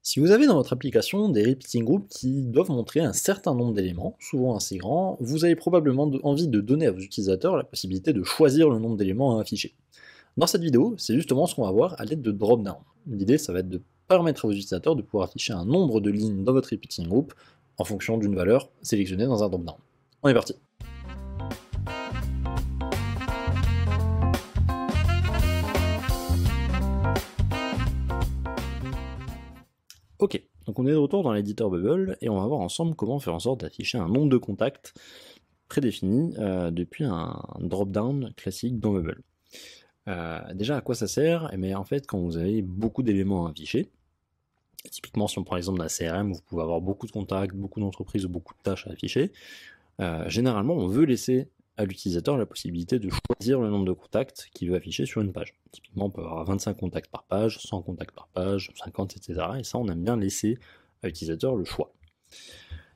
Si vous avez dans votre application des repeating groups qui doivent montrer un certain nombre d'éléments, souvent assez grands, vous avez probablement envie de donner à vos utilisateurs la possibilité de choisir le nombre d'éléments à afficher. Dans cette vidéo, c'est justement ce qu'on va voir à l'aide de drop-down. L'idée, ça va être de permettre à vos utilisateurs de pouvoir afficher un nombre de lignes dans votre repeating group en fonction d'une valeur sélectionnée dans un drop-down. On est parti. Ok, donc on est de retour dans l'éditeur Bubble et on va voir ensemble comment faire en sorte d'afficher un nombre de contacts prédéfini depuis un drop-down classique dans Bubble. Déjà, à quoi ça sert? Eh bien, en fait, quand vous avez beaucoup d'éléments à afficher, typiquement si on prend l'exemple d'un CRM, vous pouvez avoir beaucoup de contacts, beaucoup d'entreprises ou beaucoup de tâches à afficher, généralement on veut laisser à l'utilisateur la possibilité de choisir le nombre de contacts qu'il veut afficher sur une page. Typiquement on peut avoir 25 contacts par page, 100 contacts par page, 50, etc. Et ça on aime bien laisser à l'utilisateur le choix.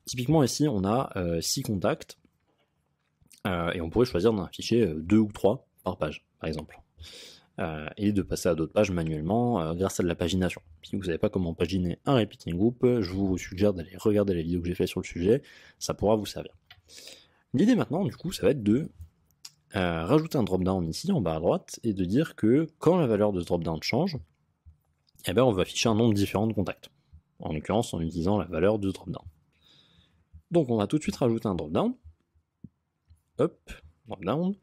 Typiquement ici on a 6 contacts et on pourrait choisir d'en afficher 2 ou 3 par page par exemple. Et de passer à d'autres pages manuellement grâce à de la pagination. Si vous ne savez pas comment paginer un repeating group, je vous suggère d'aller regarder la vidéo que j'ai fait sur le sujet, ça pourra vous servir. L'idée maintenant, du coup, ça va être de rajouter un drop-down ici en bas à droite et de dire que quand la valeur de ce drop-down change, eh bien, on va afficher un nombre différent de contacts. En l'occurrence, en utilisant la valeur de drop-down. Donc, on va tout de suite rajouter un drop-down. Hop, drop-down.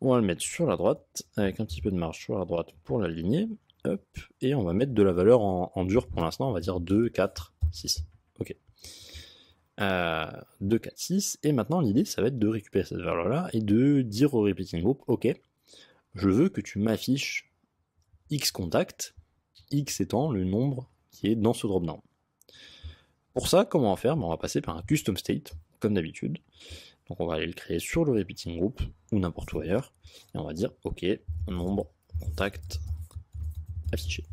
On va le mettre sur la droite, avec un petit peu de marge sur la droite pour l'aligner. Hop, et on va mettre de la valeur en dur pour l'instant, on va dire 2, 4, 6. Ok. 2, 4, 6, et maintenant l'idée ça va être de récupérer cette valeur là et de dire au repeating group, ok, je veux que tu m'affiches X contacts, X étant le nombre qui est dans ce drop-down. Pour ça, comment on va faire? On va passer par un custom state, comme d'habitude. Donc on va aller le créer sur le repeating group, ou n'importe où ailleurs, et on va dire, ok, nombre, contact, affiché.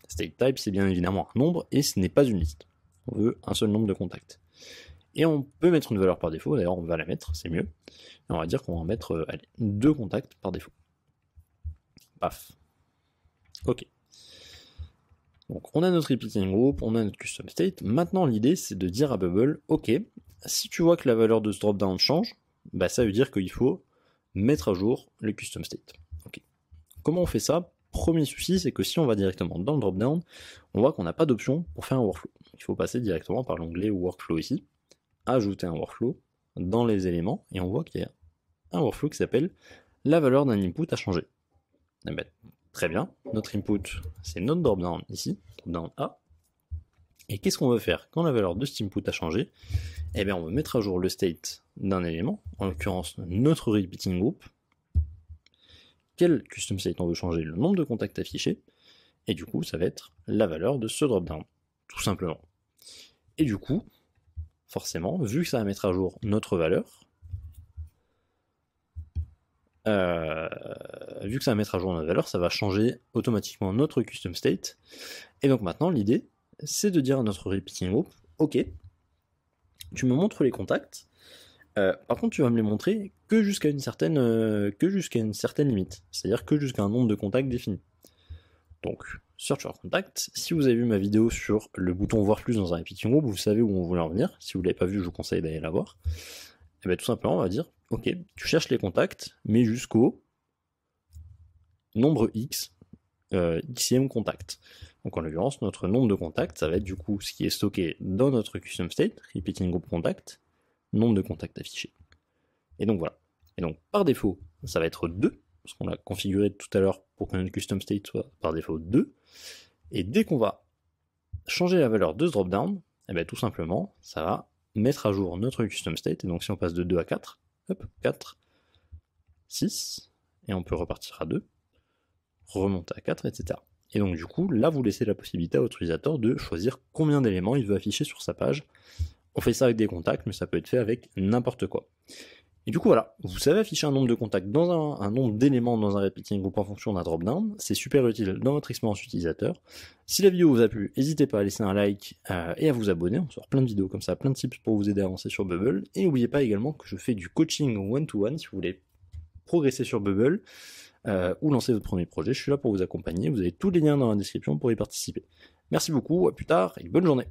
State type, c'est bien évidemment un nombre, et ce n'est pas une liste. On veut un seul nombre de contacts. Et on peut mettre une valeur par défaut, d'ailleurs on va la mettre, c'est mieux. Et on va dire qu'on va mettre 2 contacts par défaut. Paf. Ok. Donc on a notre repeating group, on a notre custom state. Maintenant l'idée c'est de dire à Bubble, ok, si tu vois que la valeur de ce dropdown change, bah ça veut dire qu'il faut mettre à jour le custom state. Okay. Comment on fait ça? Premier souci, c'est que si on va directement dans le dropdown, on voit qu'on n'a pas d'option pour faire un workflow. Il faut passer directement par l'onglet workflow ici, ajouter un workflow dans les éléments, et on voit qu'il y a un workflow qui s'appelle la valeur d'un input a changé. Et ben, très bien, notre input c'est notre dropdown ici, dropdown A. Et qu'est-ce qu'on veut faire quand la valeur de cet input a changé? Eh bien, on veut mettre à jour le state d'un élément, en l'occurrence notre repeating group. Quel custom state on veut changer? Le nombre de contacts affichés. Et du coup, ça va être la valeur de ce dropdown, tout simplement. Et du coup, forcément, vu que ça va mettre à jour notre valeur, ça va changer automatiquement notre custom state. Et donc maintenant, l'idée, c'est de dire à notre repeating group, ok, tu me montres les contacts, par contre tu vas me les montrer que jusqu'à une certaine limite, c'est-à-dire que jusqu'à un nombre de contacts défini. Donc, search for contact, si vous avez vu ma vidéo sur le bouton voir plus dans un repeating group, vous savez où on voulait en venir. Si vous ne l'avez pas vu, je vous conseille d'aller la voir. Et bien tout simplement, on va dire, ok, tu cherches les contacts, mais jusqu'au nombre X, xème contact. Donc en l'occurrence, notre nombre de contacts, ça va être du coup ce qui est stocké dans notre custom state, repeating group contact, nombre de contacts affichés. Et donc voilà. Et donc par défaut, ça va être 2, parce qu'on l'a configuré tout à l'heure pour que notre custom state soit par défaut 2. Et dès qu'on va changer la valeur de ce dropdown, et bien tout simplement, ça va mettre à jour notre custom state. Et donc si on passe de 2 à 4, hop, 4, 6, et on peut repartir à 2, remonter à 4, etc. Et donc du coup, là vous laissez la possibilité à votre utilisateur de choisir combien d'éléments il veut afficher sur sa page. On fait ça avec des contacts, mais ça peut être fait avec n'importe quoi. Et du coup voilà, vous savez afficher un nombre de contacts dans un nombre d'éléments dans un repeating group en fonction d'un dropdown, c'est super utile dans votre expérience utilisateur. Si la vidéo vous a plu, n'hésitez pas à laisser un like et à vous abonner, on sort plein de vidéos comme ça, plein de tips pour vous aider à avancer sur Bubble. Et n'oubliez pas également que je fais du coaching one-to-one si vous voulez progresser sur Bubble ou lancer votre premier projet, je suis là pour vous accompagner, vous avez tous les liens dans la description pour y participer. Merci beaucoup, à plus tard et bonne journée.